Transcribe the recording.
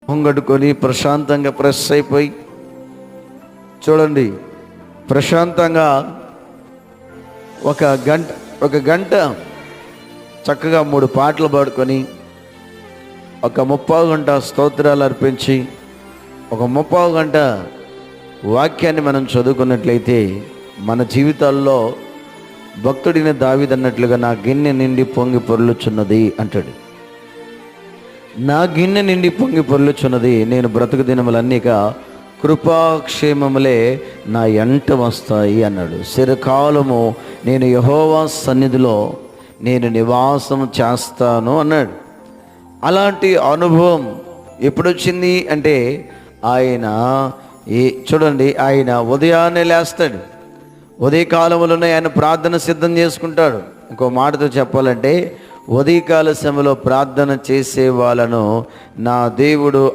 పొంగడుకొని ప్రశాంతంగా ఫ్రెష్ అయిపోయి, చూడండి, ప్రశాంతంగా ఒక గంట చక్కగా 3 పాటలు పాడుకొని, ఒక 30 గంట స్తోత్రాలు అర్పించి, ఒక 30 గంట వాక్యాన్ని మనం చదువుకున్నట్లయితే మన జీవితాల్లో భక్తుడిని దావీదు అన్నట్లుగా నా గిన్నె నిండి పొంగి పొర్లుచున్నది అంటాడు. నా గిన్నె నిండి పొంగి పొర్లుచున్నది, నేను బ్రతుకు దినములన్నీక కృపాక్షేమములే నా ఎంట వస్తాయి అన్నాడు. చిరకాలము నేను యెహోవా సన్నిధిలో నేను నివాసం చేస్తాను అన్నాడు. అలాంటి అనుభవం ఎప్పుడొచ్చింది అంటే చూడండి, ఆయన ఉదయాన్నే లేస్తాడు. ఉదయకాలంలోనే ఆయన ప్రార్థన సిద్ధం చేసుకుంటాడు. ఇంకో మాటతో చెప్పాలంటే, ఉదయకాల సమయంలో ప్రార్థన చేసే వాళ్ళను నా దేవుడు